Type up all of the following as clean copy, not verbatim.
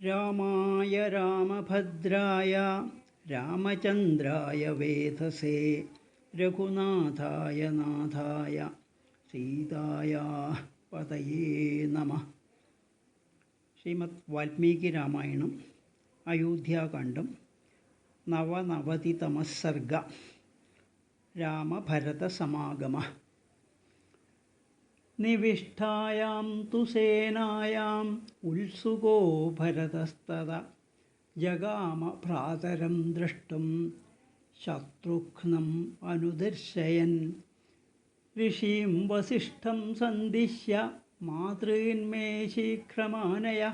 രാമായ രാമഭദ്രായ രാമചന്ദ്രായ വേധസേ രഘുനാഥായ നാഥായ സീതായ പതയേ നമഃ. ശ്രീമദ് വാൽമീകി രാമായണം അയോധ്യാകാന്ഡം നവനവതിതമഃ സർഗ. രാമഭരതസമാഗമഃ. നിവിഷ്ഠായാം തു സേനായാം ഉത്സുകോ ഭരതസ്തദാ ജഗാമ ഭ്രാതരം ദ്രഷ്ടും ശത്രുഘ്നം അനുദർശയൻ. ഋഷീം വസിഷ്ഠം സന്ദിശ്യ മാതॄന്മേ ശീഘ്രമാനയ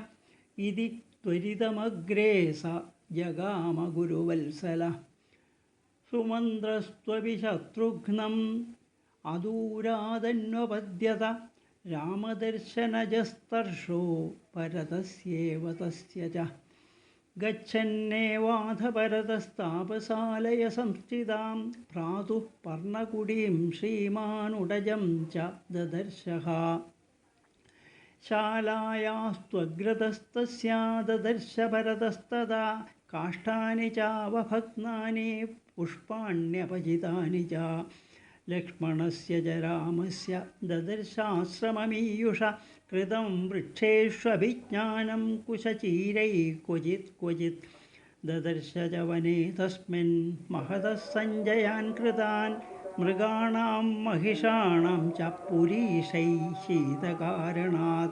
ഇതി ത്വരിതമഗ്രേ സ ജഗാമ ഗുരുവത്സല. സുമന്ത്രസ്ത്വപി ശത്രുഘ്നം അദൂരാദന്വപദ്യത രാമദർശനജസ്തർഷോ ഭരതസ്യേവ തസ്യ ച. ഗച്ഛന്നേവാഥ ഭരതസ്താപസാലയ സംസ്ഥിതാം ഭ്രാതുഃ പർണകുടീം ശ്രീമാനുടജം ച ദദർശഃ. ശാലായാസ്ത്വഗ്രതസ്തസ്യാ ദദർശ ഭരതസ്തദാ കാഷ്ഠാനി ചാവഭഗ്നാനി പുഷ്പാണ്യപചിതാനി ച. ലക്ഷ്മണസ്യ ച രാമസ്യ ദദർശാശ്രമമീയുഷ കൃതം വൃക്ഷേഷ്വഭിജ്ഞാനം കുശചീരൈ ക്വചിത് ക്വചിത്. ദദർശ ച വനേ തസ്മിൻ മഹതഃ സഞ്ജയാൻ കൃതാൻ മൃഗാണാം മഹിഷാണാം ച പുരീഷൈ ശീതകാരണാത്.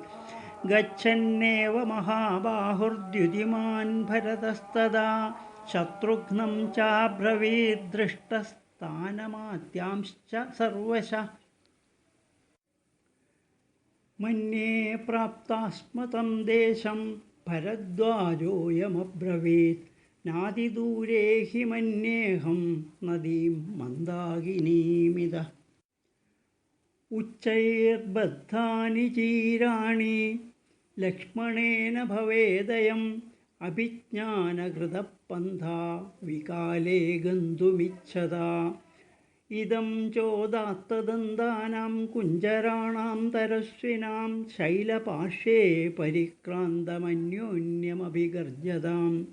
ഗച്ഛന്നേവ മഹാബാഹുർദ്യുതിമാൻ ഭരതസ്തദാ ശത്രുഘ്നം ചാബ്രവീദ് ദൃഷ്ടസ്ഥാനമാത്यांश्च സർവശഃ. മന്യേ പ്രാപ്താസ്മ ദേശം ഭരദ്വാജോയമബ്രവീത് നാതിദൂരേ ഹി മന്യേഹം നദീം മന്ദാകിനീമിത. ഉച്ചൈർബദ്ധാനി ചീരാണി ലക്ഷ്മണേന ഭവേദയം അഭിജ്ഞാനകൃതപന്ഥാ വികാലേ ഗന്തുമിച്ഛതാ. ഇദം ചോദാത്തദന്താനാം കുഞ്ചരാണാം തരസ്വിനാം ശൈലപാർശ്വേ പരിക്രാന്തമന്യോന്യമഭിഗർജതാം.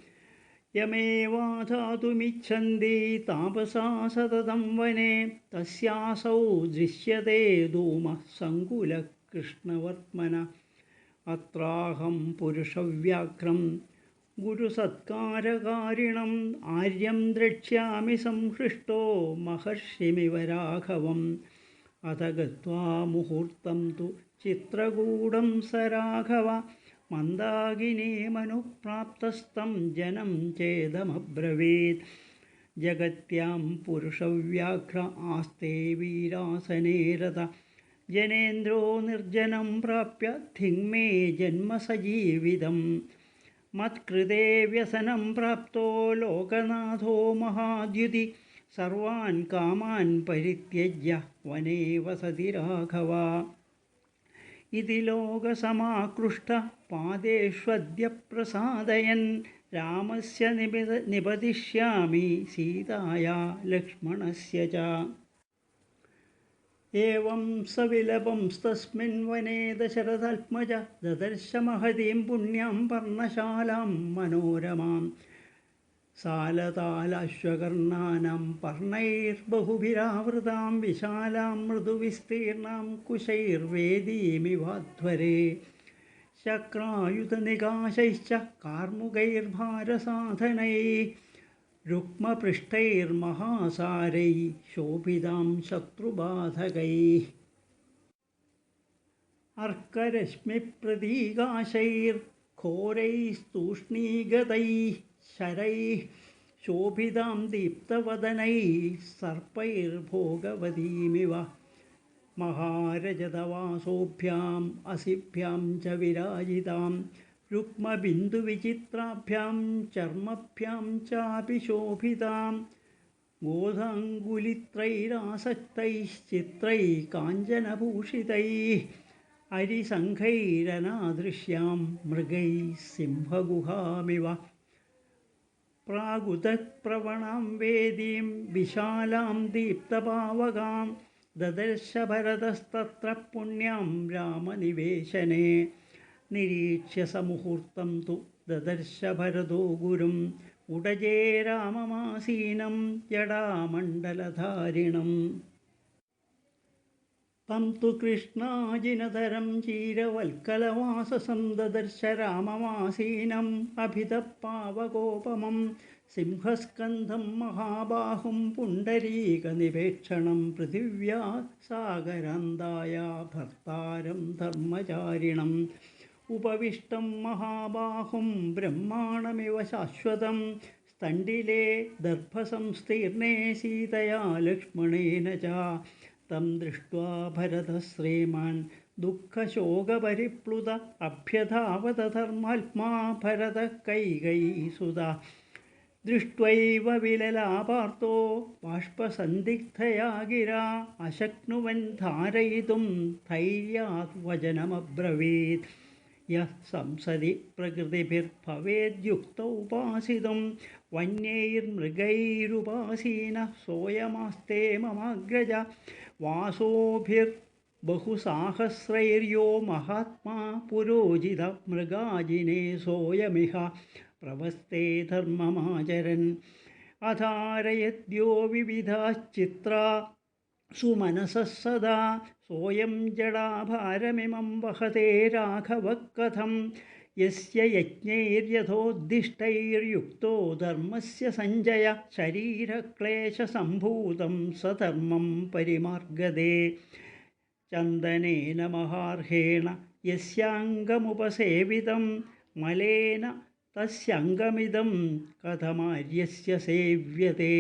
യമേവാധാതുമിച്ഛന്തി താപസാ സതതം വനെ തസ്യാസൗ ദൃശ്യത്തെ ധൂമഃ സങ്കുലഃ കൃഷ്ണവർത്മന. അത്രാഹം പുരുഷവ്യാഘ്രം ഗുരുസത്കാരകാരിണം ആര്യം ദ്രക്ഷ്യാമി സംഹൃഷ്ടോ മഹർഷിമിവ രാഘവം. അഥ ഗത്വാ മുഹൂർത്തം തു ചിത്രകൂടം സ രാഘവ മന്ദാകിനീമനുപ്രാപ്തസ്തം ജനം ചേദമബ്രവീത്. ജഗത്യാം പുരുഷവ്യാഘ്ര ആസ്തേ വീരാസനേ രത ജനേന്ദ്രോ നിർജനം പ്രാപ്യ ധിങ്മേ ജന്മസജീവിതം. മത്കൃതേ വ്യസനം പ്രാപ്തോ ലോകനാഥോ മഹാദ്യുതി സർവാൻ കാമാൻ പരിത്യജ്യ വനേ വസതി രാഘവ. ഇതി ലോകസമാകൃഷ്ട പാദേഷ്വദ്യ പ്രസാദയൻ രാമസ്യ നിപതിഷ്യാമി സീതായാ ലക്ഷ്മണസ്യ ച. ഏവം സവിലപംസ്തസ്മിൻ വനേ ദശരഥാത്മജ ദദർശ മഹതീം പുണ്യാം പർണശാലാം മനോരമാം. സാലതാലാശ്വകർണാനാം പർണൈർബഹുഭിരാവൃതാം വിശാലാം മൃദുവിസ്തീർണാം കുശൈർവേദീമിവാധ്വരേ. ശക്രായുധനികാശൈശ്ച കാർമുകൈർഭാരസാധനൈः രുക്മപൃഷ്ഠൈർമഹാസാരൈः ശോഭിതാം ശത്രുബാധകൈः. അർക്കരശ്മിപ്രതീകാശൈർഘോരൈസ്തൂഷ്ണീഗതൈः ശരൈः ശോഭിതാം ദീപ്തവദനൈः സർപ്പൈർഭോഗവതീമിവ. മഹാരജതവാസോഭ്യാം അസിഭ്യാം ച വിരാജിതാം രുക്മബിന്ദുവിചിത്രാഭ്യാം ചർമ്മഭ്യാം ചാപി ശോഭിതാം. ഗോധാംഗുലിത്രൈരാസക്തൈശ്ചിത്രൈः കാഞ്ചനഭൂഷിതൈः അരിസംഘൈരനാദൃശ്യാം മൃഗൈः സിംഹഗുഹാമിവ. പ്രാഗുതഃ പ്രവണാം വേദീം വിശാലാം ദീപ്തപാവകാം ദദർശ ഭരതസ്തത്ര പുണ്യാം രാമനിവേശനേ. നിരീക്ഷ്യ സമുഹൂർത്തം തു ദദർശ ഭരതോ ഗുരും ഉടജേ രാമമാസീനം ജടാമണ്ഡലധാരിണം. തം തു കൃഷ്ണാജിനതരം ചീരവൽക്കലവാസസം ദദർശ രാമമാസീനം അഭിതപ്പാവകോപമം സിംഹസ്കന്ധം മഹാബാഹും പുണ്ടരീകനിവേക്ഷണം പൃഥിവ്യാ സാഗരാന്തായ ഭർത്താരം ധർമ്മചാരിണം ഉപവിഷ്ടം മഹാബാഹും ബ്രഹ്മാണമിവ ശാശ്വതം സ്തണ്ഡിലേ ദർഭസംസ്തീർണേ സീതയാ ലക്ഷ്മണേന ച തം ദൃഷ്ട്വാ ഭരതഃ ശ്രീമാൻ ദുഃഖശോകപരിപ്ലുത അഭ്യധാവത ധർമാത്മാ ഭരതഃ കൈകയീസുത ദൃഷ്ട്വൈവ വിലലാപാർത്തോ ബാഷ്പസന്ദിഗ്ധയാ ഗിരാ അശക്നുവൻ ധാരയിതും ധൈര്യാത് വചനമബ്രവീത് യഃ സംസതി പ്രകൃതിഭിർഭവേദ്യുക്ത ഉപാസിതും വന്യൈർമൃഗൈരുപാസീനഃ സോയമാസ്തേ മമാഗ്രജ വാസോഭിർബഹുസാഹസ്രൈര്യോ മഹാത്മാ പുരോജിത മൃഗാജിനേ സോയമിഹ പ്രവസ്തേ ധർമ്മമാചരൻ അധാരയദ്യോ വിവിധാശ്ചിത്രാ സുമനസഃ സദാ സോയം ജടാഭാരമിമം വഹതേ രാഘവഃ കഥം യസ്യ യജ്ഞൈര്യഥോദ്ദിഷ്ടൈർയുക്തോ ധർമ്മസ്യ സഞ്ജയ ശരീരക്ലേശസംഭൂതം സധർമ്മം പരിമാർഗതേ ചന്ദനേന മഹാർഹേണ യസ്യാംഗമുപസേവിതം മലേന തസ്യംഗമിദം കഥമാര്യസ്യ സേവ്യത്തെ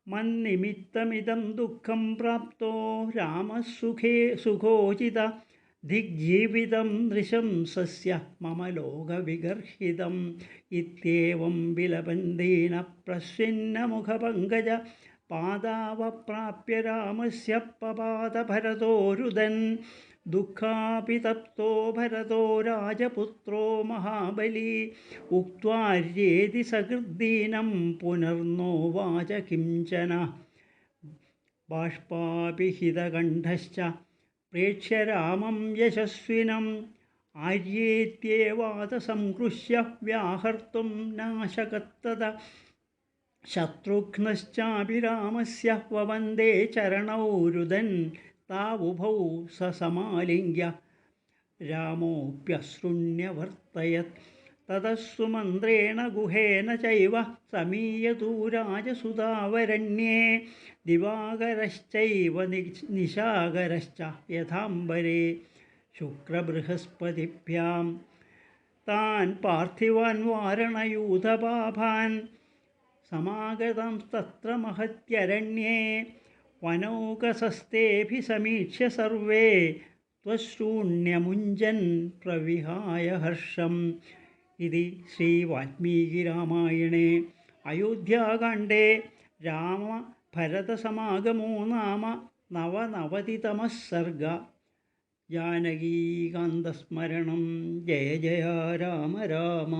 മന്നിമിത്തമിദം ദുഃഖം പ്രാപ്തോ രാമസുഖേ സുഖോചിത ദിഗ്ജീവിതം നൃശംസസ്യ മമ ലോകവിഗർഹിതം ഇത്യേവം വിലപന്തീന പ്രസ്വിന്നമുഖപങ്കജ പാദാവപ്രാപ്യ രാമസ്യ പപാത ഭരതോരുദൻ ദുഃഖാപിതപ്തോ ഭരതോ രാജപുത്രോ മഹാബലി ഉക്ത്വാര്യേതി സകൃദ്ദീനം പുനർനോവാച കിഞ്ചന ബാഷ്പാപിഹിതകണ്ഠശ്ച പ്രേക്ഷ്യ രാമം യശസ്വിനം ആര്യേത്യേവാതസംകൃശ്യ വ്യാഹർത്തും നാശകത്തത ശത്രുഘ്നശ്ചാപി രാമസ്യ വവന്ദേ ചരണൗ രുദൻ താവുഭൗ സസമാലിംഗ്യ രാമോപ്യശ്രുണ്യവർത്തയത് തതഃ സുമന്ത്രേണ ഗുഹേന ചൈവ സമീയതൂ രാജസുതാവരണ്യേ ദിവാകരശ്ചൈവ നിശാകരശ്ച യഥാംബരേ ശുക്രബൃഹസ്പതിഭ്യാം താൻ പാർത്ഥിവാൻ വാരണയൂഥപാഭാൻ സമാഗതംസ്തത്ര മഹത്യരണ്യേ വനൗകസസ്തേഭിസമീക്ഷ്യ സർവേ ത്വശ്രൂണ്യമുഞ്ജൻ പ്രവിഹായ ഹർഷം. ഇതി ശ്രീവാൽമീകിരാമായണേ അയോധ്യാകാണ്ഡേ രാമഭരതസമാഗമോ നാമ നവനവതിതമഃ സർഗ. ജാനകീകാന്തസ്മരണം ജയ ജയ രാമ രാമ.